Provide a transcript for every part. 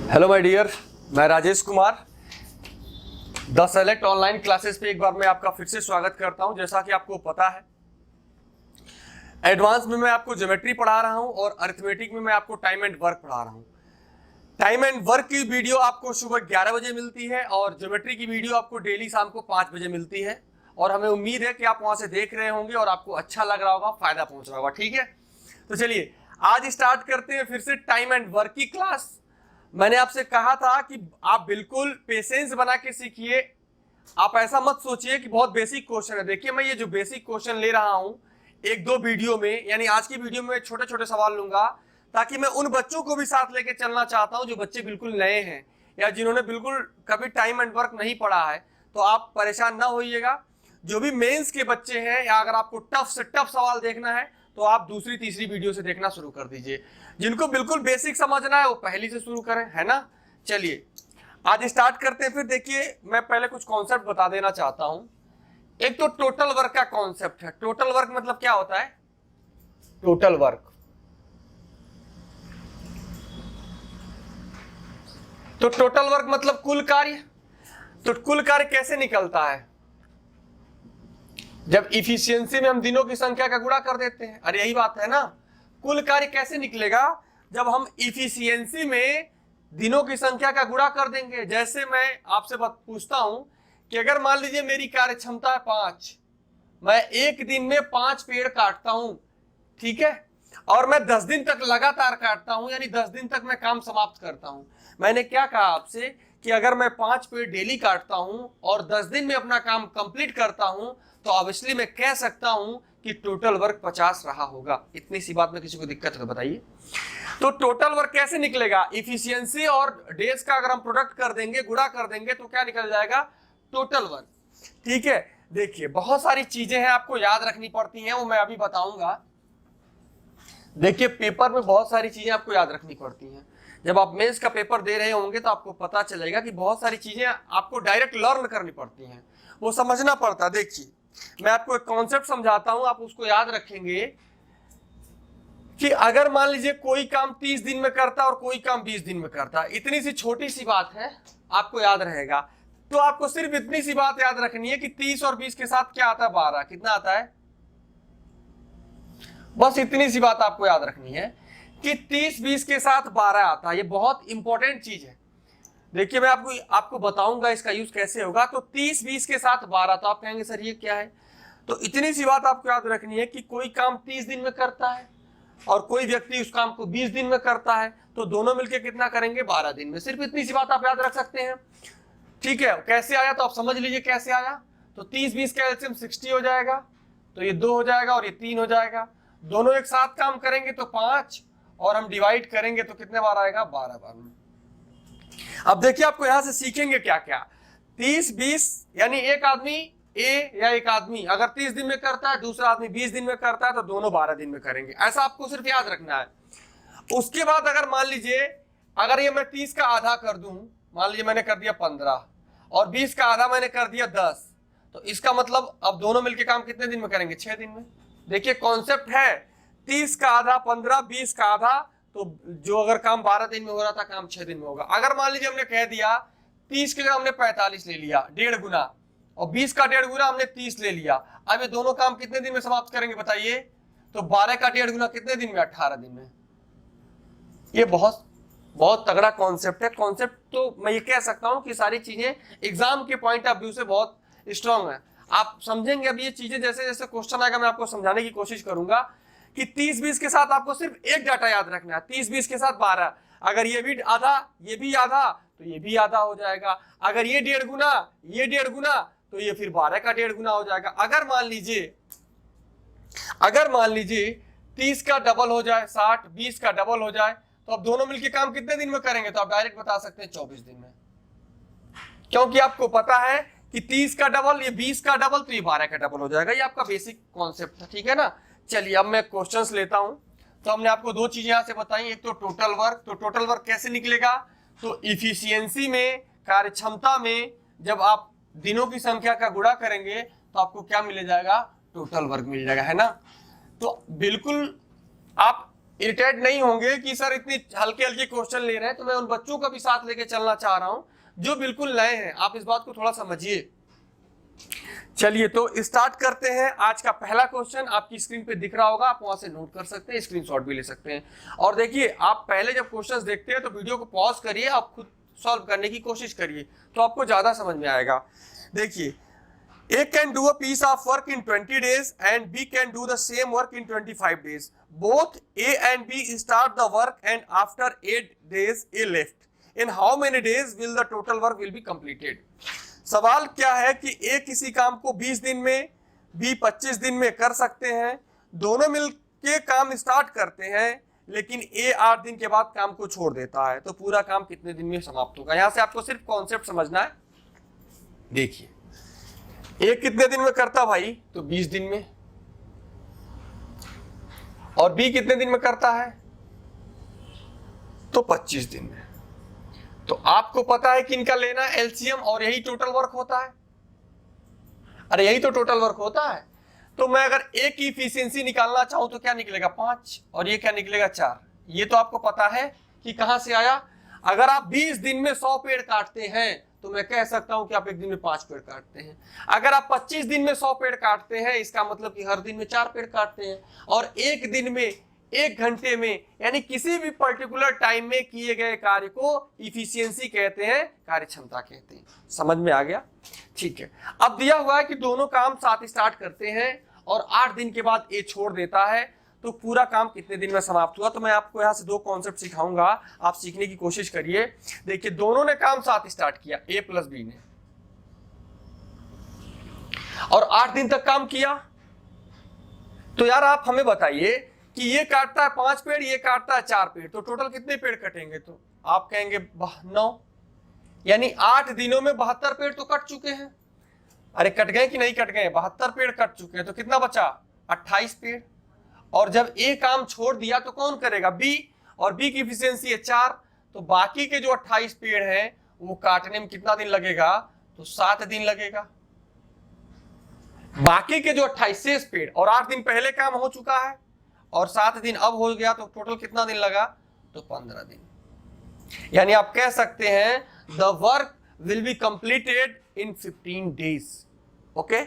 Hello my dear, मैं Rajesh Kumar the select online classes पे एक बार मैं आपका फिर से स्वागत करता हूं। जैसा कि आपको पता है, एडवांस में मैं आपको ज्योमेट्री पढ़ा रहा हूं और अरिथमेटिक में मैं आपको टाइम एंड वर्क पढ़ा रहा हूं। टाइम एंड वर्क की वीडियो आपको सुबह 11 बजे मिलती है और ज्योमेट्री की वीडियो आपको डेली शाम को 5 बजे मिलती है। और हमें उम्मीद है कि आप वहां से देख रहे होंगे और आपको अच्छा लग रहा होगा, फायदा पहुंच रहा होगा। ठीक है, तो चलिए आज स्टार्ट करते हैं फिर से टाइम एंड वर्क की क्लास। मैंने आपसे कहा था कि आप बिल्कुल पेशेंस बना के सीखिए। आप ऐसा मत सोचिए कि बहुत बेसिक क्वेश्चन है। देखिए, मैं ये जो बेसिक क्वेश्चन ले रहा हूं एक दो वीडियो में, यानी आज की वीडियो में छोटे छोटे सवाल लूंगा ताकि मैं उन बच्चों को भी साथ लेके चलना चाहता हूं जो बच्चे बिल्कुल नए हैं या जिन्होंने बिल्कुल कभी टाइम एंड वर्क नहीं पढ़ा है। तो आप परेशान ना होइएगा। जो भी मेंस के बच्चे हैं या अगर आपको टफ से टफ सवाल देखना है तो आप दूसरी तीसरी वीडियो से देखना शुरू कर दीजिए। जिनको बिल्कुल बेसिक समझना है वो पहली से शुरू करें, है ना। चलिए आज स्टार्ट करते हैं। फिर देखिए, मैं पहले कुछ कॉन्सेप्ट बता देना चाहता हूं। एक तो टोटल वर्क का कॉन्सेप्ट है। टोटल वर्क मतलब क्या होता है? टोटल वर्क तो टोटल वर्क मतलब कुल कार्य। तो कुल कार्य कैसे निकलता है? जब इफिशियंसी में हम दिनों की संख्या का गुणा कर देते हैं। अरे यही बात है ना। कुल कार्य कैसे निकलेगा? जब हम इफिशियंसी में दिनों की संख्या का गुणा कर देंगे। जैसे मैं आपसे पूछता हूं कि अगर मान लीजिए मेरी कार्य क्षमता है 5, मैं एक दिन में 5 पेड़ काटता हूं, ठीक है, और मैं 10 दिन तक लगातार काटता हूं, यानी 10 दिन तक मैं काम समाप्त करता हूं। मैंने क्या कहा आपसे कि अगर मैं 5 पेड़ डेली काटता हूं और 10 दिन में अपना काम कंप्लीट करता हूं तो ऑब्वियसली मैं कह सकता हूं कि टोटल वर्क 50 रहा होगा। इतनी सी बात में किसी को दिक्कत है तो बताइए। तो टोटल वर्क कैसे निकलेगा? इफिशियंसी और डेज का अगर हम प्रोडक्ट कर देंगे, गुणा कर देंगे तो क्या निकल जाएगा? Total work. ठीक है, देखिए बहुत सारी चीजें हैं आपको याद रखनी पड़ती हैं, वो मैं अभी बताऊंगा। देखिए पेपर में बहुत सारी चीजें आपको याद रखनी पड़ती हैं। जब आप मेंस का पेपर दे रहे होंगे तो आपको पता चलेगा कि बहुत सारी चीजें आपको डायरेक्ट लर्न करनी पड़ती हैं, वो समझना पड़ता है। देखिए मैं आपको एक कॉन्सेप्ट समझाता हूं, आप उसको याद रखेंगे कि अगर मान लीजिए कोई काम 30 दिन में करता है और कोई काम 20 दिन में करता है, इतनी सी छोटी सी बात है, आपको याद रहेगा। तो आपको सिर्फ इतनी सी बात याद रखनी है कि 30 और 20 के साथ क्या आता है? 12। कितना आता है? बस इतनी सी बात आपको याद रखनी है कि 30-20 के साथ 12 आता है। ये बहुत इंपॉर्टेंट चीज है। देखिए मैं आपको बताऊंगा इसका यूज कैसे होगा। तो 30-20 के साथ 12, तो आप कहेंगे सर ये क्या है? तो इतनी सी बात आपको याद रखनी है कि कोई काम 30 दिन में करता है और कोई व्यक्ति उस काम को 20 दिन में करता है, तो दोनों मिलकर कितना करेंगे? 12 दिन में। सिर्फ इतनी सी बात आप याद रख सकते हैं। ठीक है, कैसे आया तो आप समझ लीजिए कैसे आया। तो 30-20 का एलसीएम 60 हो जाएगा, तो ये 2 हो जाएगा और ये 3 हो जाएगा। दोनों एक साथ काम करेंगे तो 5, और हम डिवाइड करेंगे तो कितने बार आएगा? 12 बार में। अब देखिए आपको यहां से सीखेंगे क्या क्या। 30-20 यानी एक आदमी ए या एक आदमी अगर 30 दिन में करता है, दूसरा आदमी 20 दिन में करता है, तो दोनों 12 दिन में करेंगे। ऐसा आपको सिर्फ याद रखना है। उसके बाद अगर मान लीजिए अगर ये मैं 30 का आधा कर दूं, मान लीजिए मैंने कर दिया 15 और 20 का आधा मैंने कर दिया 10, तो इसका मतलब अब दोनों मिलकर काम कितने दिन में करेंगे? 6 दिन में। देखिए कॉन्सेप्ट है 30 का आधा 15, 20 का आधा, तो जो अगर काम 12 दिन में हो रहा था काम 6 दिन में होगा। अगर मान लीजिए हमने कह दिया 30 के जगह हमने 45 ले लिया, 1.5 गुना, और 20 का 1.5 गुना हमने 30 ले लिया। अब ये दोनों काम कितने दिन में समाप्त करेंगे बताइए? तो 12 का 1.5 गुना कितने दिन में? 18 दिन में। ये बहुत बहुत तगड़ा कॉन्सेप्ट है। कॉन्सेप्ट तो मैं ये कह सकता हूं कि सारी चीजें एग्जाम के पॉइंट ऑफ व्यू से बहुत स्ट्रांग है। आप समझेंगे अब ये चीजें, जैसे जैसे क्वेश्चन आएगा मैं आपको समझाने की कोशिश करूंगा कि 30-20 के साथ आपको सिर्फ एक डाटा याद रखना है। 30-20 के साथ 12, अगर ये भी आधा ये भी आधा तो ये भी आधा हो जाएगा। अगर ये 1.5 गुना ये 1.5 गुना तो ये फिर 12 का 1.5 गुना हो जाएगा। अगर मान लीजिए 30 का डबल हो जाए 60, 20 का डबल हो जाए, तो अब दोनों मिलकर काम कितने दिन में करेंगे? तो आप डायरेक्ट बता सकते हैं 24 दिन में, क्योंकि आपको पता है कि 30 का डबल ये 20 का डबल तो ये 12 का डबल हो जाएगा। ये आपका बेसिक कॉन्सेप्ट था, ठीक है ना। चलिए अब मैं क्वेश्चंस लेता हूं। तो हमने आपको दो चीजें यहां से बताई, एक तो टोटल वर्क। तो टोटल वर्क कैसे निकलेगा? तो इफिशियंसी में, कार्यक्षमता में जब आप दिनों की संख्या का गुणा करेंगे तो आपको क्या मिल जाएगा? टोटल वर्क मिल जाएगा, है ना। तो बिल्कुल आप इरिटेट नहीं होंगे कि सर इतनी हल्के हल्के क्वेश्चन ले रहे हैं, तो मैं उन बच्चों का भी साथ लेके चलना चाह रहा हूं जो बिल्कुल नए हैं। आप इस बात को थोड़ा समझिए। चलिए तो स्टार्ट करते हैं। आज का पहला क्वेश्चन आपकी स्क्रीन पे दिख रहा होगा, आप वहां से नोट कर सकते हैं, स्क्रीनशॉट भी ले सकते हैं। और देखिए, आप पहले जब क्वेश्चंस देखते हैं तो वीडियो को पॉज करिए, आप खुद सॉल्व करने की कोशिश करिए, तो आपको ज्यादा समझ में आएगा। देखिए, A can do a piece of work in 20 days and B can do the same work in 25 days. Both A and B start the work and after 8 days A left. In how many days will the total work will be completed? सवाल क्या है कि A किसी काम को 20 दिन में, B 25 दिन में कर सकते हैं। दोनों मिलके काम स्टार्ट करते हैं, लेकिन A 8 दिन के बाद काम को छोड़ देता है। तो पूरा काम कितने दिन में समाप्त होगा? यहां से आपको सिर्फ कॉन्सेप्ट समझना है। देखिए, A कितने दिन में करता भाई? तो 20 दिन में। और B कितने दिन में करता है? तो 25 दिन में। तो आपको पता है कि इनका लेना एलसीएम और यही टोटल वर्क होता है। अरे यही तो टोटल वर्क होता है। तो मैं अगर A की इफिशियंसी निकालना चाहूं तो क्या निकलेगा? 5, और ये क्या निकलेगा? 4। ये तो आपको पता है कि कहां से आया। अगर आप 20 दिन में 100 पेड़ काटते हैं तो मैं कह सकता हूं कि आप एक दिन में 5 पेड़ काटते हैं। अगर आप 25 दिन में 100 पेड़ काटते हैं, इसका मतलब कि हर दिन में 4 पेड़ काटते हैं। और एक दिन में, 1 घंटे में, यानी किसी भी पर्टिकुलर टाइम में किए गए कार्य को इफिशियंसी कहते हैं, कार्य क्षमता कहते हैं। समझ में आ गया? ठीक है। अब दिया हुआ है कि दोनों काम साथ स्टार्ट करते हैं और 8 दिन के बाद ए छोड़ देता है, तो पूरा काम कितने दिन में समाप्त हुआ? तो मैं आपको यहां से 2 कॉन्सेप्ट सिखाऊंगा, आप सीखने की कोशिश करिए। देखिए, दोनों ने काम साथ स्टार्ट किया, A प्लस बी ने, और 8 दिन तक काम किया। तो यार आप हमें बताइए कि ये काटता है 5 पेड़, ये काटता है 4 पेड़, तो टोटल कितने पेड़ कटेंगे? तो आप कहेंगे 9, यानी 8 दिनों में 72 पेड़ तो कट चुके हैं। अरे कट गए कि नहीं कट गए? 72 पेड़ कट चुके हैं। तो कितना बचा? 28 पेड़। और जब ए काम छोड़ दिया तो कौन करेगा? बी, और बी की इफिशियंसी है 4, तो बाकी के जो 28 पेड़ हैं वो काटने में कितना दिन लगेगा? तो 7 दिन लगेगा। बाकी के जो 28 शेष पेड़, और 8 दिन पहले काम हो चुका है और 7 दिन अब हो गया, तो टोटल कितना दिन लगा? तो 15 दिन। यानी आप कह सकते हैं the work will be completed in 15 days. Okay,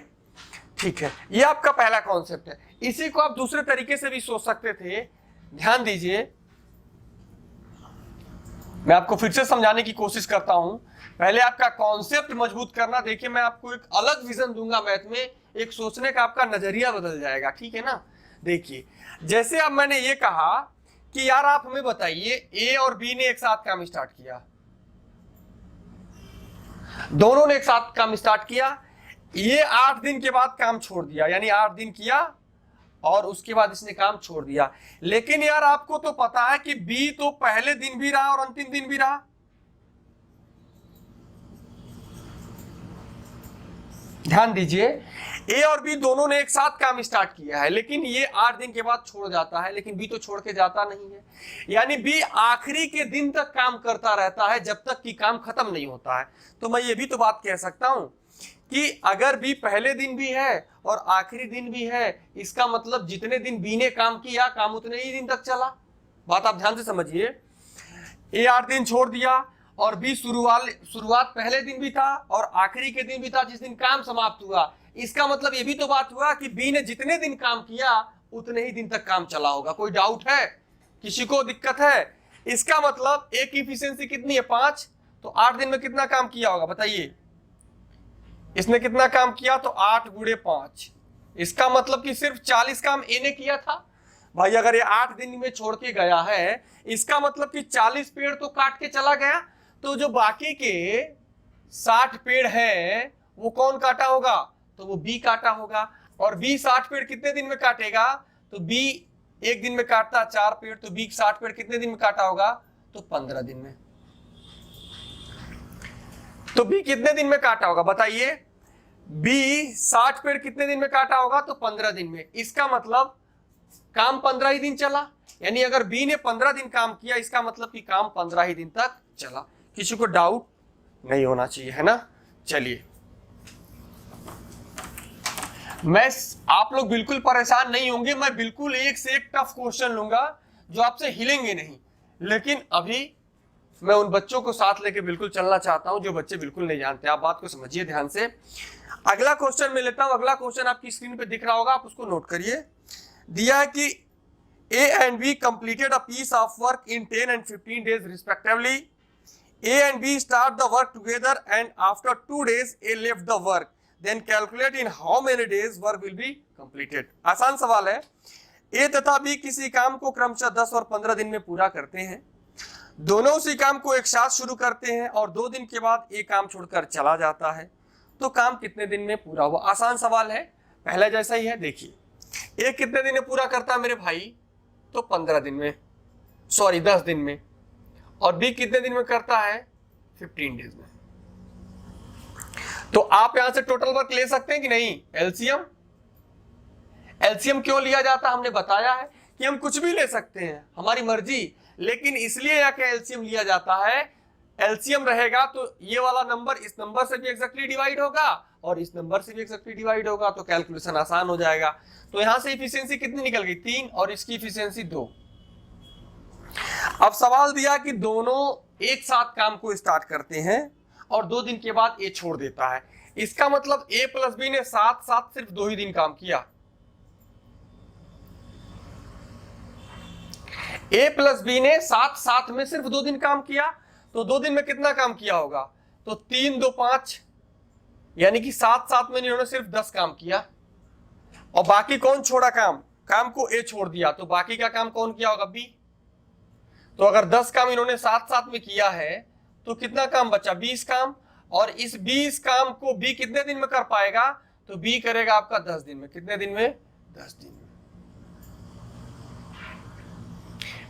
ठीक है। ये आपका पहला कॉन्सेप्ट है। इसी को आप दूसरे तरीके से भी सोच सकते थे। ध्यान दीजिए, मैं आपको फिर से समझाने की कोशिश करता हूं। पहले आपका कॉन्सेप्ट मजबूत करना। देखिए, मैं आपको एक अलग विजन दूंगा मैथ में, एक सोचने का आपका नजरिया बदल जाएगा, ठीक है ना? देखिए, जैसे अब मैंने ये कहा कि यार आप हमें बताइए, ए और बी ने एक साथ काम स्टार्ट किया, दोनों ने एक साथ काम स्टार्ट किया। ये 8 दिन के बाद काम छोड़ दिया, यानी 8 दिन किया और उसके बाद इसने काम छोड़ दिया। लेकिन यार आपको तो पता है कि बी तो पहले दिन भी रहा और अंतिम दिन भी रहा। ध्यान दीजिए, ए और बी दोनों ने एक साथ काम स्टार्ट किया है, लेकिन ये 8 दिन के बाद छोड़ जाता है, लेकिन बी तो छोड़ के जाता नहीं है। यानी बी आखिरी के दिन तक काम करता रहता है, जब तक कि काम खत्म नहीं होता है। तो मैं ये भी तो बात कह सकता हूं कि अगर बी पहले दिन भी है और आखिरी दिन भी है, इसका मतलब जितने दिन बी ने काम किया, काम उतने ही दिन तक चला। बात आप ध्यान से समझिए। ए 8 दिन छोड़ दिया और बी शुरुआत पहले दिन भी था और आखिरी के दिन भी था जिस दिन काम समाप्त हुआ। इसका मतलब ये भी तो बात हुआ कि बी ने जितने दिन काम किया उतने ही दिन तक काम चला होगा। कोई डाउट है? किसी को दिक्कत है? इसका मतलब ए की इफिशियंसी कितनी है? 5, तो 8 दिन में कितना काम किया होगा बताइए? इसने कितना काम किया? तो 8 गुणे 5। इसका मतलब कि सिर्फ 40 काम ए ने किया था। भाई अगर ये 8 दिन में छोड़ के गया है, इसका मतलब कि 40 पेड़ तो काट के चला गया, तो जो बाकी के 60 पेड़ हैं वो कौन काटा होगा? तो वो बी काटा होगा। और बी 60 पेड़ कितने दिन में काटेगा? तो बी एक दिन में काटता 4 पेड़, तो बी 60 पेड़ कितने दिन में काटा होगा? तो 15 दिन में। तो बी कितने दिन में काटा होगा बताइए? बी 60 पेड़ कितने दिन में काटा होगा? तो 15 दिन में। इसका मतलब काम 15 ही दिन चला। यानी अगर बी ने 15 दिन काम किया, इसका मतलब कि काम 15 ही दिन तक चला। किसी को डाउट नहीं होना चाहिए, है ना? चलिए, आप लोग बिल्कुल परेशान नहीं होंगे। मैं बिल्कुल एक से एक टफ क्वेश्चन लूंगा जो आपसे हिलेंगे नहीं। लेकिन अभी मैं उन बच्चों को साथ लेके बिल्कुल चलना चाहता हूं जो बच्चे बिल्कुल नहीं जानते। आप बात को समझिए ध्यान से। अगला क्वेश्चन मैं लेता हूं। अगला क्वेश्चन आपकी स्क्रीन पे दिख रहा होगा, आप उसको नोट करिए। दिया है कि A and B completed a piece of work in 10 and 15 days respectively. A and B start the work together and after 2 days A left the work. Then calculate in how many days work will be completed. आसान सवाल है। A तथा B किसी काम को क्रमशः 10 और 15 दिन में पूरा करते हैं। दोनों उसी काम को एक साथ शुरू करते हैं और 2 दिन के बाद A काम छोड़कर चला जाता है। तो काम कितने दिन में पूरा हुआ? आसान सवाल है, पहले जैसा ही है। देखिए A कितने दिन में पूरा करता है मेरे भाई? तो 15 दिन में, सॉरी 10 दिन में। और बी कितने दिन में करता है? 15 डेज में। तो आप यहां से टोटल वर्क ले सकते हैं कि नहीं? एलसीएम, एलसीएम क्यों लिया जाता है? हमने बताया है कि हम कुछ भी ले सकते हैं, हमारी मर्जी। लेकिन इसलिए यहां का एलसीएम लिया जाता है, एलसीएम रहेगा तो ये वाला नंबर इस नंबर से भी एग्जैक्टली डिवाइड होगा और इस नंबर से भी एग्जैक्टली डिवाइड होगा, तो कैलकुलेशन आसान हो जाएगा। तो यहां से इफिशियंसी कितनी निकल गई? 3 और इसकी इफिशियंसी 2। अब सवाल दिया कि दोनों एक साथ काम को स्टार्ट करते हैं और 2 दिन के बाद ए छोड़ देता है। इसका मतलब ए प्लस बी ने साथ साथ सिर्फ 2 ही दिन काम किया। ए प्लस बी ने साथ साथ में सिर्फ 2 दिन काम किया। तो 2 दिन में कितना काम किया होगा? तो 3 2 5, यानी कि साथ साथ में इन्होंने सिर्फ 10 काम किया। और बाकी कौन छोड़ा काम? काम को ए छोड़ दिया, तो बाकी का काम कौन किया होगा? बी। तो अगर 10 काम इन्होंने साथ साथ में किया है तो कितना काम बचा? 20 काम। और इस 20 काम को बी कितने दिन में कर पाएगा? तो बी करेगा आपका 10 दिन में। कितने दिन में? 10 दिन में।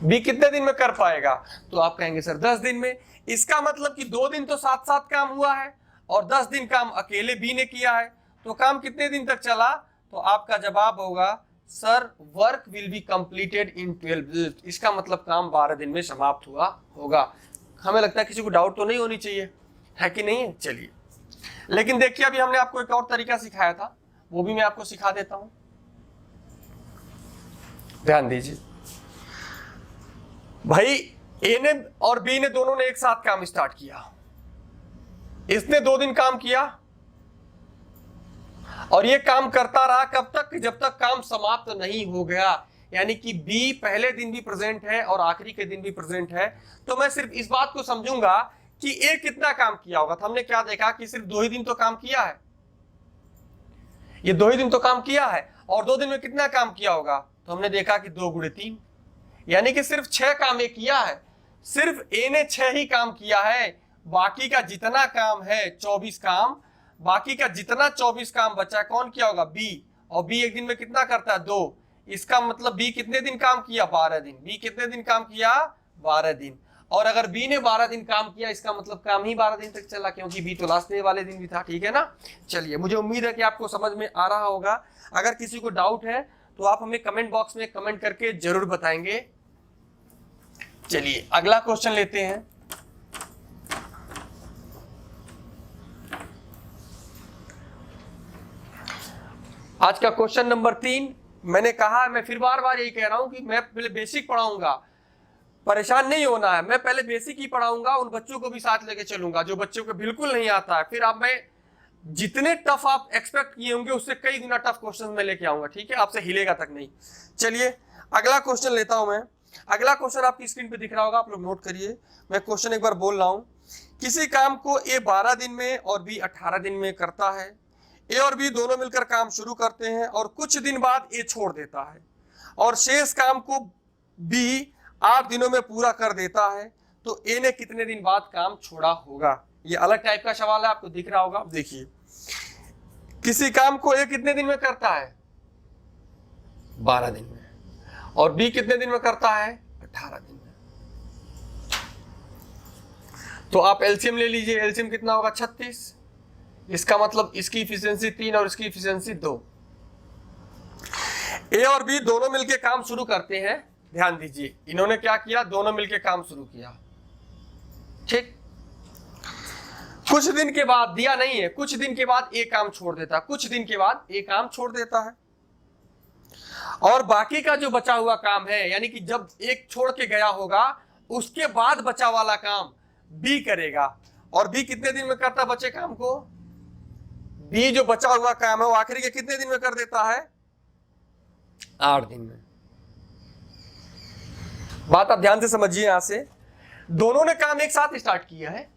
बी कितने दिन में कर पाएगा? तो आप कहेंगे सर 10 दिन में। इसका मतलब कि 2 दिन तो साथ साथ काम हुआ है और 10 दिन काम अकेले बी ने किया है। तो काम कितने दिन तक चला? तो आपका जवाब होगा sir work will be completed in 12 days. इसका मतलब काम 12 दिन में समाप्त हुआ होगा। हमें लगता है किसी को डाउट तो नहीं होनी चाहिए, है कि नहीं है? चलिए, लेकिन देखिए अभी हमने आपको एक और तरीका सिखाया था, वो भी मैं आपको सिखा देता हूं। ध्यान दीजिए भाई, ए ने और बी ने दोनों ने एक साथ काम स्टार्ट किया। इसने 2 दिन काम किया और ये काम करता रहा कब तक? जब तक काम समाप्त नहीं हो गया। यानी कि बी पहले दिन भी प्रेजेंट है और आखिरी के दिन भी प्रेजेंट है। तो मैं सिर्फ इस बात को समझूंगा कि ए कितना काम किया होगा। तो हमने क्या देखा कि सिर्फ 2 ही दिन तो काम किया है, ये 2 ही दिन तो काम किया है। और 2 दिन में कितना काम किया होगा? तो हमने देखा कि 2 × 3, यानी कि सिर्फ 6 काम ए किया है। सिर्फ ए ने 6 ही काम किया है। बाकी का जितना काम है 24 काम, बाकी का जितना 24 काम बचा कौन किया होगा? बी। और बी एक दिन में कितना करता है? 2। इसका मतलब बी कितने दिन काम किया? 12 दिन। बी कितने दिन काम किया? 12 दिन। और अगर बी ने 12 दिन काम किया, इसका मतलब काम ही 12 दिन तक चला, क्योंकि बी तो लास्ट डे वाले दिन भी था। ठीक है ना? चलिए, मुझे उम्मीद है कि आपको समझ में आ रहा होगा। अगर किसी को डाउट है तो आप हमें कमेंट बॉक्स में कमेंट करके जरूर बताएंगे। चलिए अगला क्वेश्चन लेते हैं। आज का क्वेश्चन नंबर 3। मैंने कहा, मैं फिर बार बार यही कह रहा हूं कि मैं पहले बेसिक पढ़ाऊंगा, परेशान नहीं होना है। मैं पहले बेसिक ही पढ़ाऊंगा, उन बच्चों को भी साथ लेके चलूंगा जो बच्चों को बिल्कुल नहीं आता है। फिर अब मैं जितने टफ आप एक्सपेक्ट किए होंगे उससे कई गुना टफ क्वेश्चन मैं लेके आऊंगा। ठीक है? आपसे हिलेगा तक नहीं। चलिए अगला क्वेश्चन लेता हूं मैं। अगला क्वेश्चन आपकी स्क्रीन पे दिख रहा होगा, आप लोग नोट करिए। मैं क्वेश्चन एक बार बोल रहा हूं। किसी काम को ए 12 दिन में और बी 18 दिन में करता है। ए और बी दोनों मिलकर काम शुरू करते हैं और कुछ दिन बाद ए छोड़ देता है और शेष काम को बी 8 दिनों में पूरा कर देता है। तो ए ने कितने दिन बाद काम छोड़ा होगा? ये अलग टाइप का सवाल है, आपको दिख रहा होगा। देखिए, किसी काम को ए कितने दिन में करता है? 12 दिन में। और बी कितने दिन में करता है? 18 दिन में। तो आप एलसीएम ले लीजिए। एलसीएम कितना होगा? 36। इसका मतलब इसकी इफिशियंसी 3 और इसकी इफिशियंसी 2। ए और बी दोनों मिलके काम शुरू करते हैं। ध्यान दीजिए, इन्होंने क्या किया? दोनों मिलके काम शुरू किया। ठीक, कुछ दिन के बाद, दिया नहीं है, कुछ दिन के बाद ए काम छोड़ देता, कुछ दिन के बाद ए काम छोड़ देता है। और बाकी का जो बचा हुआ काम है, यानी कि जब एक छोड़ के गया होगा उसके बाद बचा वाला काम बी करेगा। और बी कितने दिन में करता बचे काम को? बी जो बचा हुआ काम है वो आखिरी के कितने दिन में कर देता है? 8 दिन में। बात आप ध्यान से समझिए। यहां से दोनों ने काम एक साथ स्टार्ट किया है,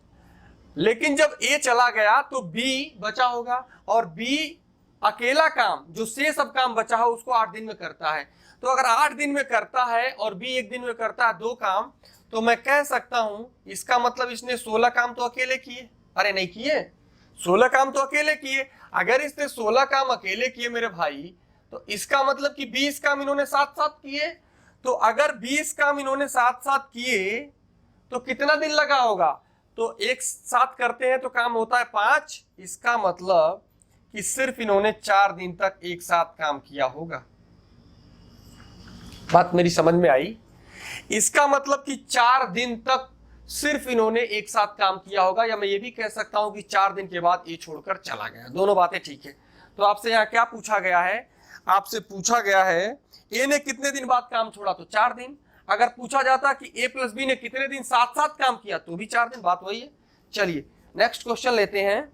लेकिन जब ए चला गया तो बी बचा होगा, और बी अकेला काम जो से सब काम बचा हो उसको 8 दिन में करता है। तो अगर 8 दिन में करता है और बी 1 दिन में करता है 2 काम, तो मैं कह सकता हूं इसका मतलब इसने 16 काम तो अकेले किए। अरे नहीं किए, 16 काम तो अकेले किए। अगर इसने 16 काम अकेले किए मेरे भाई, तो इसका मतलब कि 20 काम इन्होंने साथ साथ किए। तो अगर 20 काम इन्होंने साथ साथ किए तो कितना दिन लगा होगा? तो एक साथ करते हैं तो काम होता है 5। इसका मतलब कि सिर्फ इन्होंने 4 दिन तक एक साथ काम किया होगा। बात मेरी समझ में आई? इसका मतलब कि 4 दिन तक सिर्फ इन्होंने एक साथ काम किया होगा, या मैं ये भी कह सकता हूं कि 4 दिन के बाद ये छोड़कर चला गया। दोनों बातें ठीक है। तो आपसे यहाँ क्या पूछा गया है? आपसे पूछा गया है ए ने कितने दिन बाद काम छोड़ा, तो 4 दिन। अगर पूछा जाता कि ए प्लस बी ने कितने दिन साथ साथ काम किया, तो भी 4 दिन। बात वही है। चलिए नेक्स्ट क्वेश्चन लेते हैं।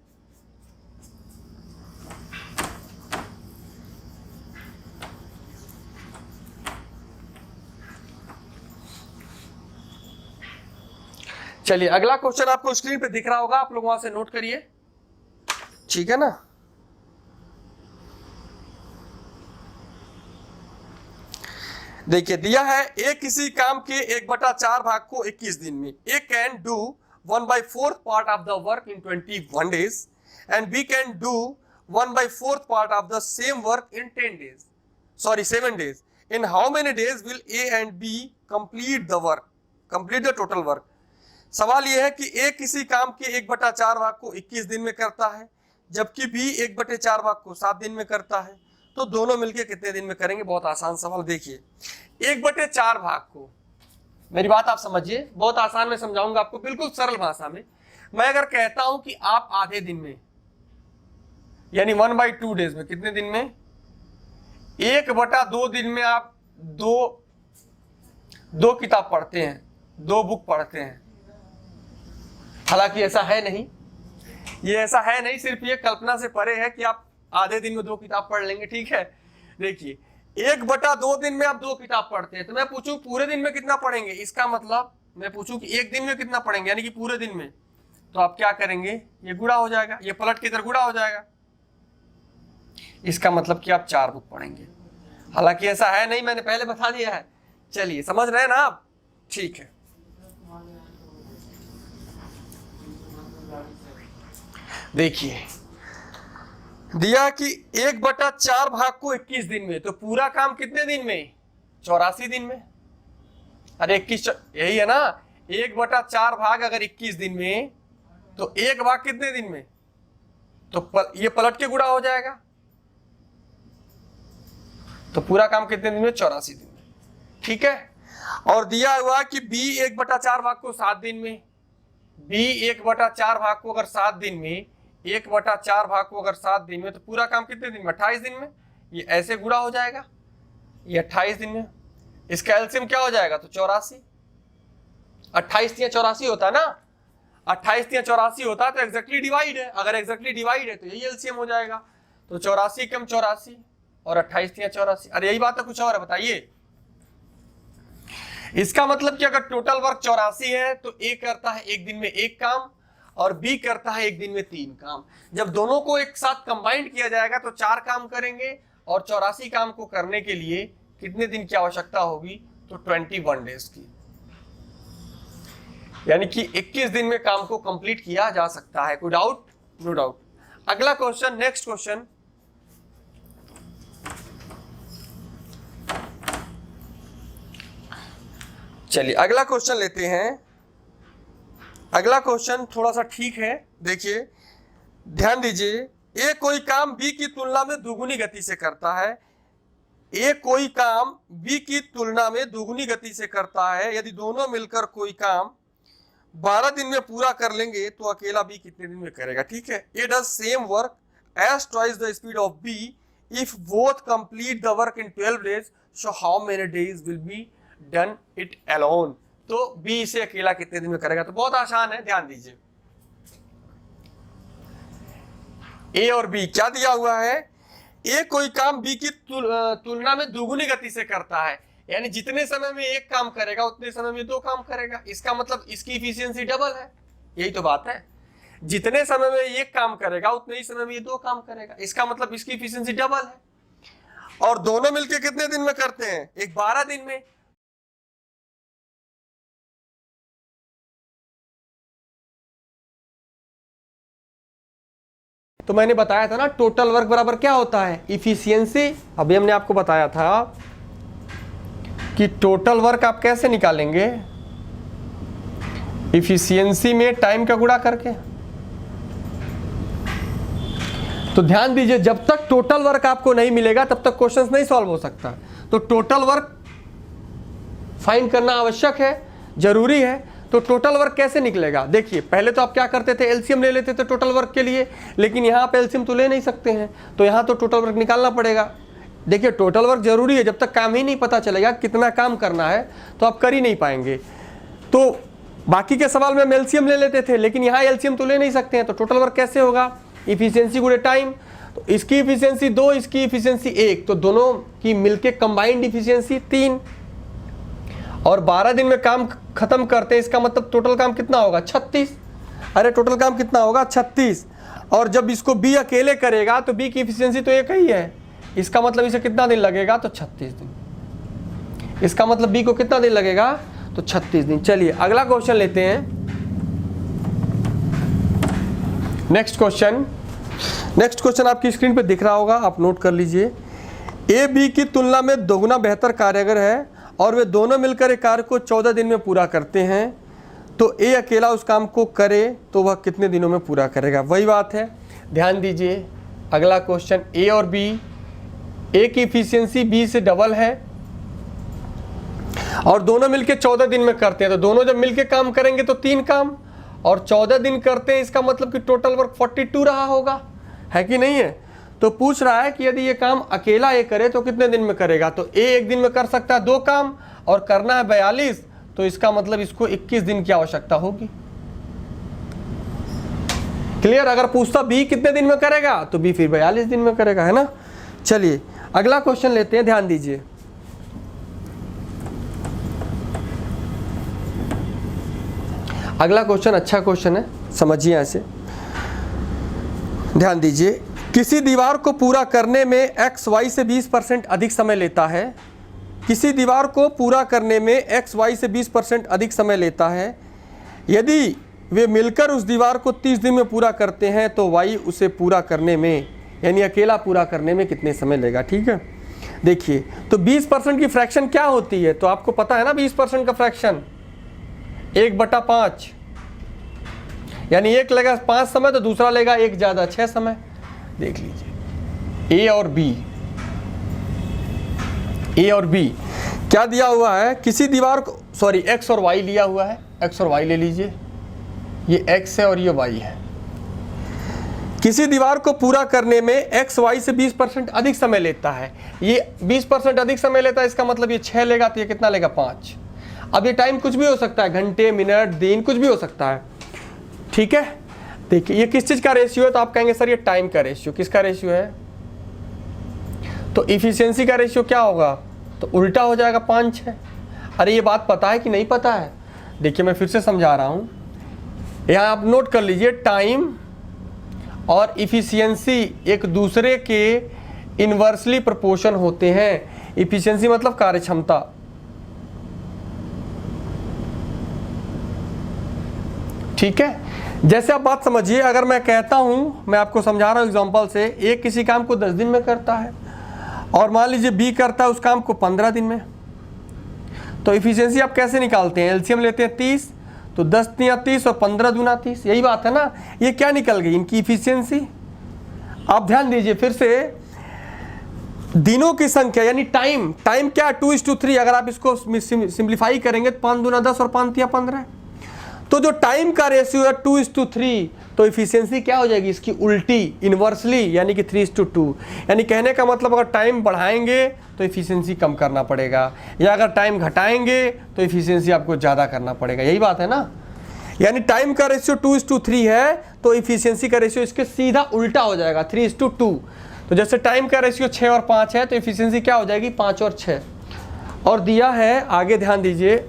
चलिए अगला क्वेश्चन आपको स्क्रीन पे दिख रहा होगा, आप लोग वहां से नोट करिए, ठीक है ना। देखिए दिया है ए किसी काम के 1/4 भाग को 21 दिन में। A can do 1/4 part of the work in 21 days and B can do 1/4 part of the same work in 7 days. In how many days will A and B complete the total work? सवाल यह है कि ए किसी काम के 1/4 भाग को 21 दिन में करता है, जबकि बी 1/4 भाग को 7 दिन में करता है। तो दोनों मिलकर कितने दिन में करेंगे? बहुत आसान सवाल। देखिए 1/4 भाग को, मेरी बात आप समझिए, बहुत आसान में समझाऊंगा आपको, बिल्कुल सरल भाषा में। मैं अगर कहता हूं कि आप आधे दिन में, यानी 1/2 days में, कितने दिन में? 1/2 दिन में आप दो किताब पढ़ते हैं, 2 बुक पढ़ते हैं। हालांकि ऐसा है नहीं, ये ऐसा है नहीं, सिर्फ ये कल्पना से परे है कि आप आधे दिन में 2 किताब पढ़ लेंगे, ठीक है। देखिए 1/2 दिन में आप 2 किताब पढ़ते हैं, तो मैं पूछूं पूरे दिन में कितना पढ़ेंगे? इसका मतलब मैं पूछूं कि 1 दिन में कितना पढ़ेंगे, यानी कि पूरे दिन में, तो आप क्या करेंगे? ये गुणा हो जाएगा, ये पलट के इधर गुणा हो जाएगा। इसका मतलब कि आप 4 बुक पढ़ेंगे। हालांकि ऐसा है नहीं, मैंने पहले बता दिया है। चलिए समझ रहे हैं ना आप? ठीक है। देखिए दिया कि 1/4 भाग को 21 दिन में, तो पूरा काम कितने दिन में? 84 दिन में। अरे 21 यही है ना, 1/4 भाग अगर 21 दिन में, तो 1 भाग कितने दिन में? तो ये पलट के गुणा हो जाएगा। तो पूरा काम कितने दिन में? 84 दिन में, ठीक है। और दिया हुआ कि बी 1/4 भाग को 7 दिन में, बी 1/4 भाग को अगर 7 दिन में, 1/4 भाग को अगर 7 दिन में, तो पूरा काम कितने दिन में? 28 दिन में। ये ऐसे गुणा हो जाएगा, ये 28 दिन में। इसका एलसीएम क्या हो जाएगा? तो 84। 28 या 84 होता है ना, 28 या 84 होता है, तो एग्जैक्टली डिवाइड है। अगर एग्जैक्टली डिवाइड है तो यही एलसीएम हो जाएगा। तो 84 कम 84 और 28 या 84। अरे यही बात है, कुछ और है? बताइए। इसका मतलब कि अगर टोटल वर्क 84 है, तो ए करता है 1 दिन में 1 काम और बी करता है 1 दिन में 3 काम। जब दोनों को एक साथ कंबाइंड किया जाएगा तो 4 काम करेंगे, और 84 काम को करने के लिए कितने दिन की आवश्यकता होगी? तो 21 days की, यानी कि 21 दिन में काम को कंप्लीट किया जा सकता है। कोई डाउट? No doubt. अगला क्वेश्चन, नेक्स्ट क्वेश्चन। चलिए अगला क्वेश्चन लेते हैं। अगला क्वेश्चन थोड़ा सा ठीक है, देखिए ध्यान दीजिए। ए कोई काम बी की तुलना में दुगुनी गति से करता है। ए कोई काम बी की तुलना में दुगुनी गति से करता है। यदि दोनों मिलकर कोई काम 12 दिन में पूरा कर लेंगे, तो अकेला बी कितने दिन में करेगा? ठीक है। A does same work as twice the speed of B if both complete the work in 12 days, so how many days will B done it alone. तो बी इसे अकेला कितने दिन में करेगा? तो बहुत आसान है, ध्यान दीजिए। ए और बी क्या दिया हुआ है? ए कोई काम बी की तुलना में दुगुनी गति से करता है, यानी जितने समय में एक काम करेगा उतने समय में दो काम करेगा। इसका मतलब इसकी इफिशियंसी डबल है, यही तो बात है। जितने समय में एक काम करेगा उतने ही समय में ये दो काम करेगा, इसका मतलब इसकी इफिशियंसी डबल है। और दोनों मिलके कितने दिन में करते हैं? एक 12 दिन में। तो मैंने बताया था ना टोटल वर्क बराबर क्या होता है? इफिशियंसी। अभी हमने आपको बताया था कि टोटल वर्क आप कैसे निकालेंगे? इफिशियंसी में टाइम का गुणा करके। तो ध्यान दीजिए, जब तक टोटल वर्क आपको नहीं मिलेगा तब तक क्वेश्चंस नहीं सॉल्व हो सकता। तो टोटल वर्क फाइंड करना आवश्यक है, जरूरी है। तो टोटल वर्क कैसे निकलेगा? देखिए, पहले तो आप क्या करते थे? एलसीएम ले लेते थे टोटल वर्क के लिए, लेकिन यहाँ पे एलसीएम तो ले नहीं सकते हैं, तो यहाँ तो टोटल वर्क निकालना पड़ेगा। देखिए, टोटल वर्क जरूरी है, जब तक काम ही नहीं पता चलेगा कितना काम करना है तो आप कर ही नहीं पाएंगे। तो बाकी के सवाल में हम एलसीएम ले लेते थे, लेकिन यहाँ एलसीएम तो ले नहीं सकते हैं, तो टोटल वर्क कैसे होगा? इफिशियंसी गुणे टाइम। तो इसकी इफिशियंसी 2, इसकी इफिशियंसी 1, तो दोनों की मिलके कंबाइंड इफिशियंसी 3। और 12 दिन में काम खत्म करते हैं, इसका मतलब टोटल काम कितना होगा? 36। अरे टोटल काम कितना होगा? 36। और जब इसको बी अकेले करेगा तो बी की इफिशियंसी तो एक ही है, इसका मतलब इसे कितना दिन लगेगा? तो 36 दिन। इसका मतलब बी को कितना दिन लगेगा? तो 36 दिन। चलिए अगला क्वेश्चन लेते हैं। नेक्स्ट क्वेश्चन आपकी स्क्रीन पे दिख रहा होगा, आप नोट कर लीजिए। ए बी की तुलना में दोगुना बेहतर कारीगर है और वे दोनों मिलकर एक कार्य को 14 दिन में पूरा करते हैं, तो ए अकेला उस काम को करे तो वह कितने दिनों में पूरा करेगा? वही बात है, ध्यान दीजिए। अगला क्वेश्चन, ए और बी, ए की इफिशियंसी बी से डबल है और दोनों मिलके 14 दिन में करते हैं। तो दोनों जब मिलके काम करेंगे तो 3 काम, और 14 दिन करते हैं, इसका मतलब कि टोटल वर्क 42 रहा होगा, है कि नहीं है? तो पूछ रहा है कि यदि ये काम अकेला ए करे तो कितने दिन में करेगा? तो ए एक दिन में कर सकता है 2 काम और करना है 42, तो इसका मतलब इसको 21 दिन की आवश्यकता होगी। क्लियर? अगर पूछता बी कितने दिन में करेगा तो बी फिर 42 दिन में करेगा, है ना? चलिए अगला क्वेश्चन लेते हैं, ध्यान दीजिए। अगला क्वेश्चन अच्छा क्वेश्चन है, समझिए ऐसे, ध्यान दीजिए। किसी दीवार को पूरा करने में एक्स वाई से 20% अधिक समय लेता है। किसी दीवार को पूरा करने में एक्स वाई से 20% अधिक समय लेता है। यदि वे मिलकर उस दीवार को 30 दिन में पूरा करते हैं तो वाई उसे पूरा करने में, यानी अकेला पूरा करने में कितने समय लेगा? ठीक है, देखिए तो 20% की फ्रैक्शन क्या होती है? तो आपको पता है ना 20% का फ्रैक्शन 1/5, यानी एक लेगा 5 समय तो दूसरा लेगा 1 ज़्यादा 6 समय। देख लीजिए, ए और बी क्या दिया हुआ है? किसी दीवार को, सॉरी एक्स और वाई लिया हुआ है, एक्स और वाई ले लीजिए, ये एक्स है और ये वाई है। किसी दीवार को पूरा करने में एक्स वाई से 20% अधिक समय लेता है। ये 20% अधिक समय लेता है, इसका मतलब ये 6 लेगा तो ये कितना लेगा? 5। अब ये टाइम कुछ भी हो सकता है, घंटे, मिनट, दिन, कुछ भी हो सकता है। ठीक है, देखिए ये किस चीज का रेशियो है? तो आप कहेंगे सर ये टाइम का रेशियो। किसका रेशियो है? तो इफिशियंसी का रेशियो क्या होगा? तो उल्टा हो जाएगा 5-6। अरे ये बात पता है कि नहीं पता है? देखिए मैं फिर से समझा रहा हूं, यहां आप नोट कर लीजिए, टाइम और इफिशियंसी एक दूसरे के इनवर्सली प्रोपोर्शन होते हैं। इफिशियंसी मतलब कार्यक्षमता, ठीक है? जैसे आप बात समझिए, अगर मैं कहता हूं, मैं आपको समझा रहा हूं एग्जांपल से, ए किसी काम को 10 दिन में करता है और मान लीजिए बी करता है उस काम को 15 दिन में, तो इफिशियंसी आप कैसे निकालते हैं? एलसीएम लेते हैं 30, तो 10 तिया 30 और 15 दूना 30, यही बात है ना? ये क्या निकल गई? इनकी इफिशियंसी। आप ध्यान दीजिए फिर से, दिनों की संख्या यानी टाइम क्या? 2:3। अगर आप इसको सिंप्लीफाई करेंगे तो 5 दूना 10 और 5 तिया 15। तो जो टाइम का रेशियो है 2:3, तो इफिशियंसी क्या हो जाएगी इसकी उल्टी, इन्वर्सली, यानी कि 3:2। यानी कहने का मतलब अगर टाइम बढ़ाएंगे तो इफिशियंसी कम करना पड़ेगा, या अगर टाइम घटाएंगे तो इफिशियंसी आपको ज़्यादा करना पड़ेगा। यही बात है ना। यानी टाइम का रेशियो 2:3 है तो इफिशियंसी का रेशियो इसके सीधा उल्टा हो जाएगा 3:2। तो जैसे टाइम का रेशियो 6 और 5 है तो इफिशियंसी क्या हो जाएगी 5 और 6। और दिया है आगे, ध्यान दीजिए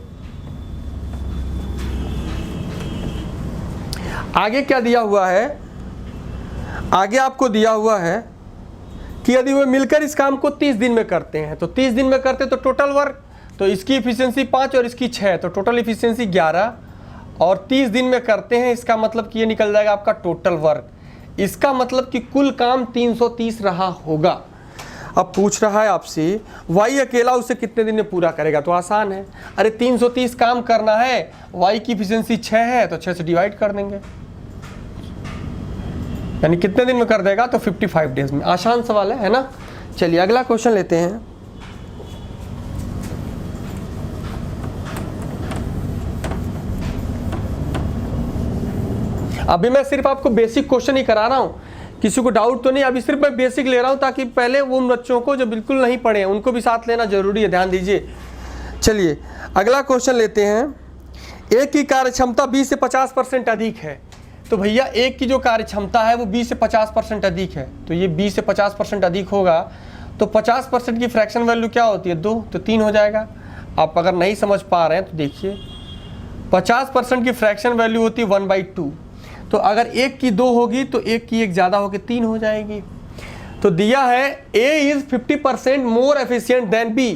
आगे क्या दिया हुआ है। आगे आपको दिया हुआ है कि यदि वे मिलकर इस काम को 30 दिन में करते हैं, तो 30 दिन में करते तो टोटल वर्क, तो इसकी इफिशियंसी 5 और इसकी 6, तो टोटल इफिशियंसी 11, और 30 दिन में करते हैं, इसका मतलब कि ये निकल जाएगा आपका टोटल वर्क। इसका मतलब कि कुल काम 330 रहा होगा। अब पूछ रहा है आपसे वाई अकेला उसे कितने दिन में पूरा करेगा, तो आसान है। अरे 330 काम करना है, वाई की इफिशियंसी 6 है तो 6 से डिवाइड कर देंगे, यानी कितने दिन में कर देगा, तो 55 डेज में। आसान सवाल है ना। चलिए अगला क्वेश्चन लेते हैं। अभी मैं सिर्फ आपको बेसिक क्वेश्चन ही करा रहा हूँ, किसी को डाउट तो नहीं, अभी सिर्फ मैं बेसिक ले रहा हूँ ताकि पहले वो बच्चों को जो बिल्कुल नहीं पढ़े हैं उनको भी साथ लेना जरूरी है, ध्यान दीजिए। चलिए अगला क्वेश्चन लेते हैं। एक की कार्यक्षमता 20 से 50% अधिक है, तो भैया एक की जो कार्यक्षमता है वो 20 से 50% अधिक है, तो ये 20 से 50% अधिक होगा, तो 50% की फ्रैक्शन वैल्यू क्या होती है 2, तो 3 हो जाएगा। आप अगर नहीं समझ पा रहे हैं तो देखिए 50% की फ्रैक्शन वैल्यू होती है 1/2, तो अगर एक की 2 होगी तो एक की 1 ज़्यादा होगी 3 हो जाएगी। तो दिया है A is 50% more efficient than B,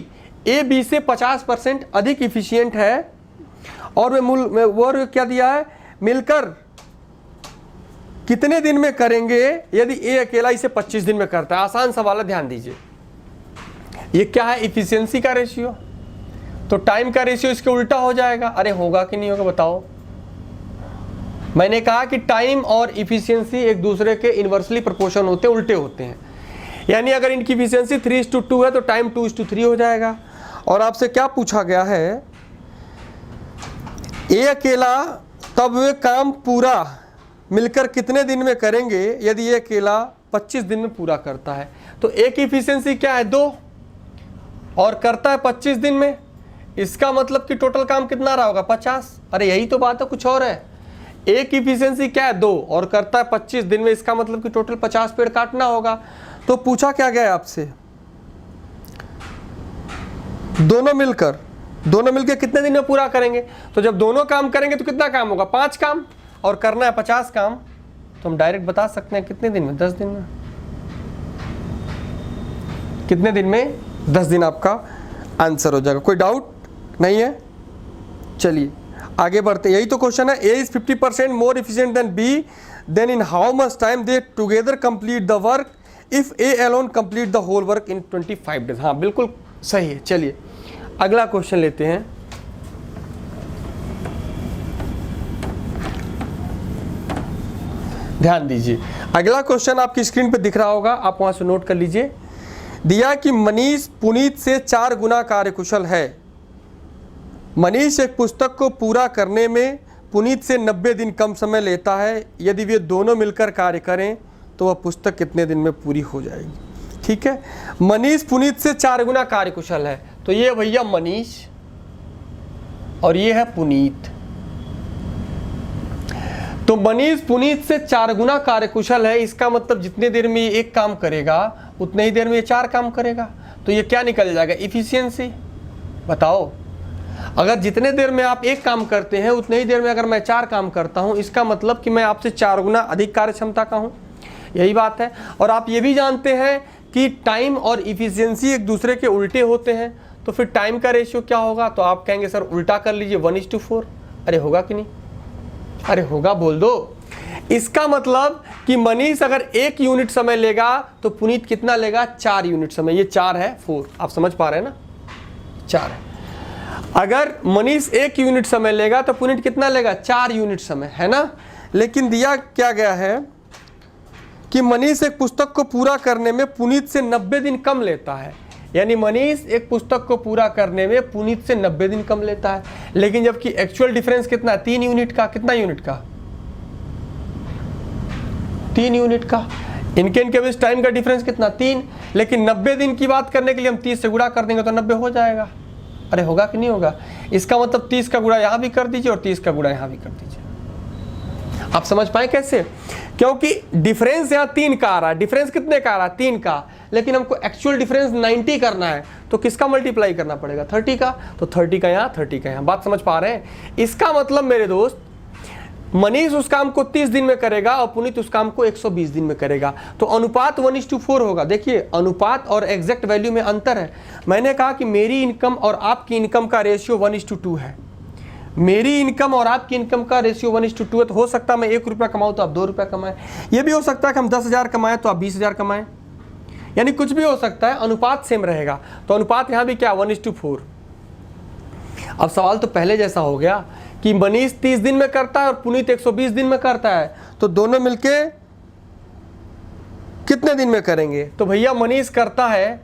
A B से 50% अधिक इफिशियंट है, और वो क्या दिया है, मिलकर कितने दिन में करेंगे यदि A अकेला इसे 25 दिन में करता है। आसान सवाल है, ध्यान दीजिए। ये क्या है, इफिशियंसी का रेशियो, तो टाइम का रेशियो इसके उल्टा हो जाएगा। अरे होगा कि नहीं होगा बताओ। मैंने कहा कि टाइम और इफिशियंसी एक दूसरे के इन्वर्सली प्रोपोर्शन होते हैं, उल्टे होते हैं। यानी अगर इनकी इफिशियंसी 3:2 है तो टाइम 2:3 हो जाएगा। और आपसे क्या पूछा गया है, ए अकेला तब वे काम पूरा मिलकर कितने दिन में करेंगे यदि ये अकेला 25 दिन में पूरा करता है। तो ए की इफिशियंसी क्या है 2 और करता है 25 दिन में, इसका मतलब कि टोटल काम कितना रहा होगा 50। अरे यही तो बात है, कुछ और है। ए की इफिशियंसी क्या है 2 और करता है 25 दिन में, इसका मतलब कि टोटल 50 पेड़ काटना होगा। तो पूछा क्या गया है आपसे, दोनों मिलकर कितने दिन में पूरा करेंगे। तो जब दोनों काम करेंगे तो कितना काम होगा 5 काम, और करना है 50 काम, तो हम डायरेक्ट बता सकते हैं कितने दिन में, 10 दिन में। कितने दिन में, 10 दिन आपका आंसर हो जाएगा। कोई डाउट नहीं है। चलिए आगे बढ़ते हैं। यही तो क्वेश्चन है, A is 50% more efficient than B, then in how much time they together complete the work if A alone complete the whole work in 25 days. हाँ बिल्कुल सही है। चलिए अगला क्वेश्चन लेते हैं। ध्यान दीजिए, अगला क्वेश्चन आपकी स्क्रीन पे दिख रहा होगा, आप वहां से नोट कर लीजिए। दिया कि मनीष पुनीत से 4 गुना कार्यकुशल है। मनीष एक पुस्तक को पूरा करने में पुनीत से 90 दिन कम समय लेता है। यदि वे दोनों मिलकर कार्य करें तो वह पुस्तक कितने दिन में पूरी हो जाएगी। ठीक है, मनीष पुनीत से 4 गुना कार्यकुशल है, तो ये भैया मनीष और ये है पुनीत। तो मनीष पुनीत से 4 गुना कार्यकुशल है, इसका मतलब जितने देर में ये एक काम करेगा उतने ही देर में ये 4 काम करेगा। तो ये क्या निकल जाएगा, इफिशियंसी। बताओ, अगर जितने देर में आप एक काम करते हैं उतने ही देर में अगर मैं 4 काम करता हूं, इसका मतलब कि मैं आपसे 4 गुना अधिक कार्य क्षमता का हूं। यही बात है। और आप ये भी जानते हैं कि टाइम और इफिशियंसी एक दूसरे के उल्टे होते हैं, तो फिर टाइम का रेशियो क्या होगा, तो आप कहेंगे सर उल्टा कर लीजिए 1:4। अरे होगा कि नहीं, अरे होगा बोल दो। इसका मतलब कि मनीष अगर 1 यूनिट समय लेगा तो पुनीत कितना लेगा, 4 यूनिट समय। ये 4 है 4, आप समझ पा रहे हैं ना, 4 है। अगर मनीष 1 यूनिट समय लेगा तो पुनीत कितना लेगा, 4 यूनिट समय, है ना। लेकिन दिया क्या गया है कि मनीष एक पुस्तक को पूरा करने में पुनीत से 90 दिन कम लेता है। यानी मनीष एक पुस्तक को पूरा करने में पुनीत से 90 दिन कम लेता है, लेकिन जबकि एक्चुअल डिफरेंस कितना, 3 यूनिट का। कितना यूनिट का, 3 यूनिट का। इनके बीच टाइम का डिफरेंस कितना 3, लेकिन 90 दिन की बात करने के लिए हम 30 से गुणा कर देंगे तो 90 हो जाएगा। अरे होगा कि नहीं होगा? इसका मतलब 30 का गुणा यहाँ भी कर दीजिए और 30 का गुणा यहाँ भी कर दीजिए। आप समझ पाए कैसे? क्योंकि डिफरेंस यहाँ 3 का आ रहा है। डिफरेंस कितने का आ रहा है? 3 का, लेकिन हमको एक्चुअल डिफरेंस 90 करना है तो किसका मल्टीप्लाई करना पड़ेगा? 30 का। तो 30 का यहाँ, 30 का यहाँ। बात समझ पा रहे हैं? इसका मतलब मेरे दोस्त, मनीष उस काम को 30 दिन में करेगा और पुनीत उस काम को 120 दिन में करेगा। तो अनुपात 1:4 होगा। देखिए, अनुपात और एग्जैक्ट वैल्यू में अंतर है। मैंने कहा कि मेरी इनकम और आपकी इनकम का रेशियो 1:2 है। मेरी इनकम और आपकी इनकम का रेशियो 1:2 है। तो हो सकता है मैं 1 रुपया कमाऊँ तो आप 2 रुपया कमाएं। ये भी हो सकता है कि हम 10,000 कमाएं तो आप 20,000 कमाएं। यानी कुछ भी हो सकता है, अनुपात सेम रहेगा। तो अनुपात यहाँ भी क्या? 1:4। अब सवाल तो पहले जैसा हो गया कि मनीष 30 दिन में करता है और पुनीत 120 दिन में करता है, तो दोनों मिलके कितने दिन में करेंगे? तो भैया मनीष करता है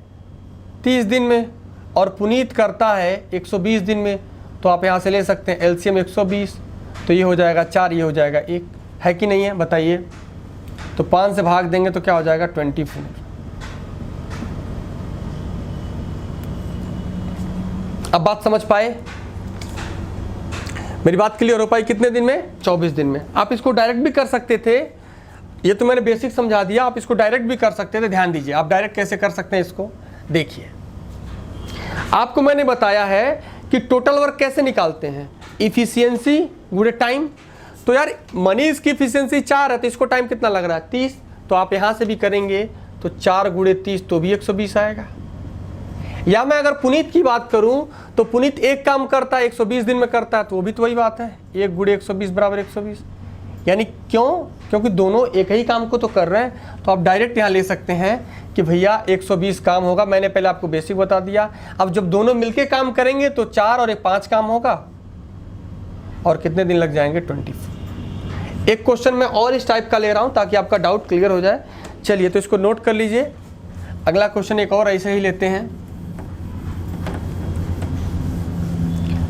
30 दिन में और पुनीत करता है 120 दिन में। तो आप यहाँ से ले सकते हैं एलसीएम 120, तो ये हो जाएगा 4, ये हो जाएगा 1, है कि नहीं है? बताइए। तो 5 से भाग देंगे तो क्या हो जाएगा? 24। अब बात समझ पाए? मेरी बात क्लियर हो पाई? कितने दिन में? 24 दिन में। आप इसको डायरेक्ट भी कर सकते थे, ये तो मैंने बेसिक समझा दिया। आप इसको डायरेक्ट भी कर सकते थे। ध्यान दीजिए, आप डायरेक्ट कैसे कर सकते हैं इसको देखिए। आपको मैंने बताया है कि टोटल वर्क कैसे निकालते हैं, इफिशियंसी गुणे टाइम। तो यार मनीष की इफिशियंसी 4 है, तो इसको टाइम कितना लग रहा है? 30। तो आप यहाँ से भी करेंगे तो 4 गुणे 30 तो भी 120 आएगा। या मैं अगर पुनीत की बात करूं तो पुनीत एक काम करता है 120 दिन में करता है, तो वो भी तो वही बात है, 1 गुणे 120 बराबर 120। यानी क्यों? क्योंकि दोनों एक ही काम को तो कर रहे हैं। तो आप डायरेक्ट यहाँ ले सकते हैं कि भैया 120 काम होगा। मैंने पहले आपको बेसिक बता दिया। अब जब दोनों मिलके काम करेंगे तो 4 और 5 काम होगा, और कितने दिन लग जाएंगे? 24। एक क्वेश्चन मैं और इस टाइप का ले रहा हूँ ताकि आपका डाउट क्लियर हो जाए। चलिए, तो इसको नोट कर लीजिए। अगला क्वेश्चन एक और ऐसे ही लेते हैं।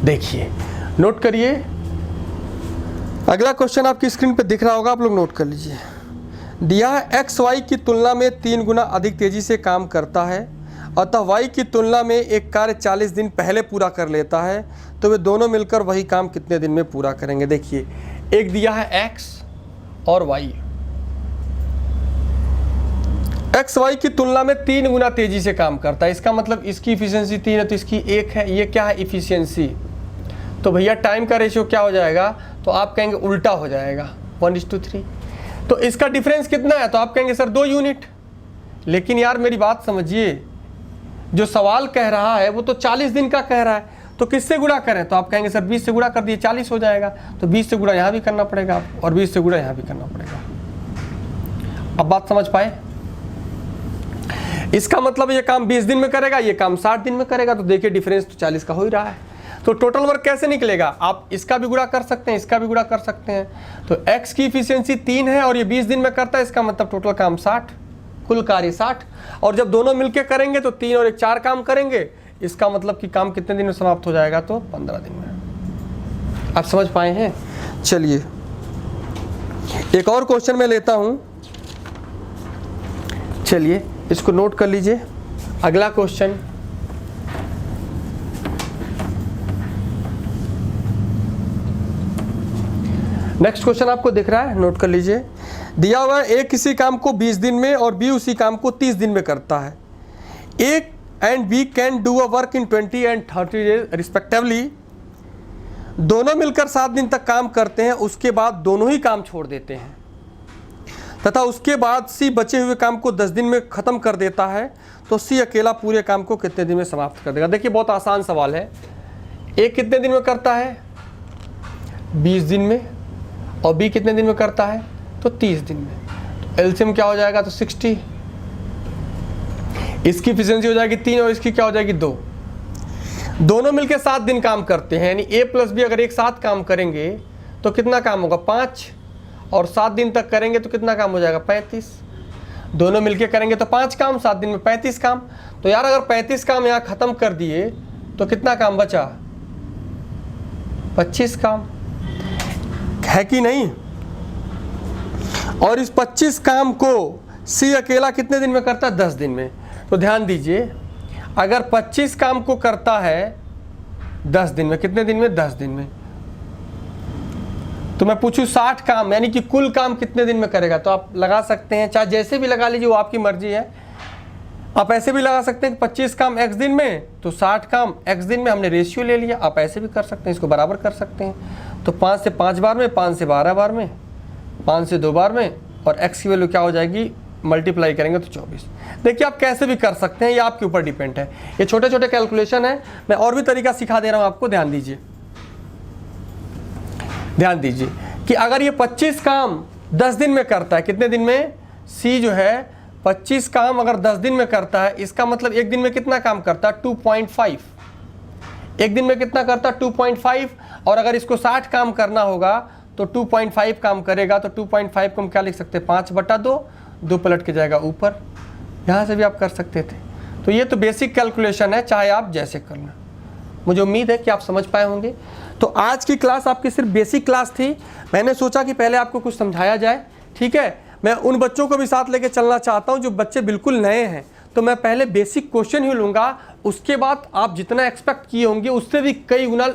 देखिए, नोट करिए। अगला क्वेश्चन आपकी स्क्रीन पे दिख रहा होगा, आप लोग नोट कर लीजिए। दिया है एक्स वाई की तुलना में 3 गुना अधिक तेजी से काम करता है, अतः वाई की तुलना में एक कार्य 40 दिन पहले पूरा कर लेता है, तो वे दोनों मिलकर वही काम कितने दिन में पूरा करेंगे? देखिए, एक दिया है एक्स और वाई। एक्स वाई की तुलना में 3 गुना तेजी से काम करता है। इसका मतलब इसकी इफिशियंसी 3 है तो इसकी 1 है। ये क्या है? इफिशियंसी। तो भैया टाइम का रेशियो क्या हो जाएगा? तो आप कहेंगे उल्टा हो जाएगा, 1:3। तो इसका डिफरेंस कितना है? तो आप कहेंगे सर 2 यूनिट। लेकिन यार मेरी बात समझिए, जो सवाल कह रहा है वो तो 40 दिन का कह रहा है, तो किससे गुणा करें? तो आप कहेंगे सर 20 से गुणा कर दिए 40 हो जाएगा। तो 20 से गुणा यहाँ भी करना पड़ेगा और 20 से गुणा यहाँ भी करना पड़ेगा। अब बात समझ पाए? इसका मतलब ये काम 20 दिन में करेगा, ये काम 60 दिन में करेगा। तो देखिए डिफरेंस तो 40 का हो ही रहा है। तो टोटल वर्क कैसे निकलेगा? आप इसका भी गुणा कर सकते हैं, इसका भी गुणा कर सकते हैं। तो x की इफिशियंसी 3 है और ये 20 दिन में करता है, इसका मतलब टोटल काम 60, कुल कार्य 60। और जब दोनों मिलके करेंगे तो 3 और 1 4 काम करेंगे। इसका मतलब कि काम कितने दिन में समाप्त हो जाएगा? तो 15 दिन में। आप समझ पाए हैं? चलिए, एक और क्वेश्चन मैं लेता हूं। चलिए, इसको नोट कर लीजिए। अगला क्वेश्चन, नेक्स्ट क्वेश्चन आपको दिख रहा है, नोट कर लीजिए। दिया हुआ है ए किसी काम को 20 दिन में और बी उसी काम को 30 दिन में करता है। A and B can do a work in 20 and 30 days respectively. दोनों मिलकर 7 दिन तक काम करते हैं, उसके बाद दोनों ही काम छोड़ देते हैं तथा उसके बाद सी बचे हुए काम को 10 दिन में ख़त्म कर देता है। तो सी अकेला पूरे काम को कितने दिन में समाप्त कर देगा? देखिए, बहुत आसान सवाल है। ए कितने दिन में करता है? 20 दिन में। और बी कितने दिन में करता है? तो 30 दिन में। तो एलसीएम क्या हो जाएगा? तो 60। इसकी एफिशिएंसी हो जाएगी 3 और इसकी क्या हो जाएगी? 2। दोनों मिलकर 7 दिन काम करते हैं, यानी ए प्लस बी अगर एक साथ काम करेंगे तो कितना काम होगा? 5। और 7 दिन तक करेंगे तो कितना काम हो जाएगा? 35। दोनों मिलके करेंगे तो 5 काम, 7 दिन में 35 काम। तो यार अगर 35 काम यहाँ ख़त्म कर दिए तो कितना काम बचा? 25 काम, है कि नहीं? और इस 25 काम को सी अकेला कितने दिन में करता है? 10 दिन में। तो ध्यान दीजिए, अगर 25 काम को करता है 10 दिन में, कितने दिन में? 10 दिन में। तो मैं पूछूं 60 काम यानी कि कुल काम कितने दिन में करेगा? तो आप लगा सकते हैं, चाहे जैसे भी लगा लीजिए, वो आपकी मर्जी है। आप ऐसे भी लगा सकते हैं कि 25 काम x दिन में तो 60 काम x दिन में, हमने रेशियो ले लिया। आप ऐसे भी कर सकते हैं, इसको बराबर कर सकते हैं। तो 5 से 5 बार में, 5 से 12 बार में, 5 से 2 बार में, और x की वैल्यू क्या हो जाएगी? मल्टीप्लाई करेंगे तो 24। देखिए आप कैसे भी कर सकते हैं, ये आपके ऊपर डिपेंड है। ये छोटे छोटे कैलकुलेशन है, मैं और भी तरीका सिखा दे रहा हूँ आपको। ध्यान दीजिए, ध्यान दीजिए कि अगर ये 25 काम 10 दिन में करता है, कितने दिन में? सी जो है 25 काम अगर 10 दिन में करता है, इसका मतलब एक दिन में कितना काम करता है? 2.5। एक दिन में कितना करता है? 2.5। और अगर इसको 60 काम करना होगा तो 2.5 काम करेगा। तो 2.5 को हम क्या लिख सकते हैं? 5/2। 2 पलट के जाएगा ऊपर। यहाँ से भी आप कर सकते थे। तो ये तो बेसिक कैलकुलेशन है, चाहे आप जैसे करना। मुझे उम्मीद है कि आप समझ पाए होंगे। तो आज की क्लास आपकी सिर्फ बेसिक क्लास थी। मैंने सोचा कि पहले आपको कुछ समझाया जाए, ठीक है। मैं उन बच्चों को भी साथ लेके चलना चाहता हूं जो बच्चे बिल्कुल नए हैं। तो मैं पहले बेसिक क्वेश्चन ही लूँगा, उसके बाद आप जितना एक्सपेक्ट किए होंगे उससे भी कई गुना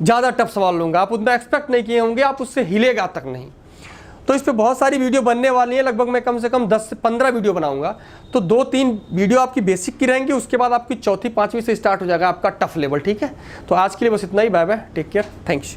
ज़्यादा टफ सवाल लूँगा। आप उतना एक्सपेक्ट नहीं किए होंगे, आप उससे हिलेगा तक नहीं। तो इस पे बहुत सारी वीडियो बनने वाली है, लगभग मैं कम से कम 10 से 15 वीडियो बनाऊंगा। तो 2-3 वीडियो आपकी बेसिक की रहेंगी, उसके बाद आपकी चौथी 5वीं से स्टार्ट हो जाएगा आपका टफ लेवल, ठीक है। तो आज के लिए बस इतना ही। Bye bye, take care, thanks.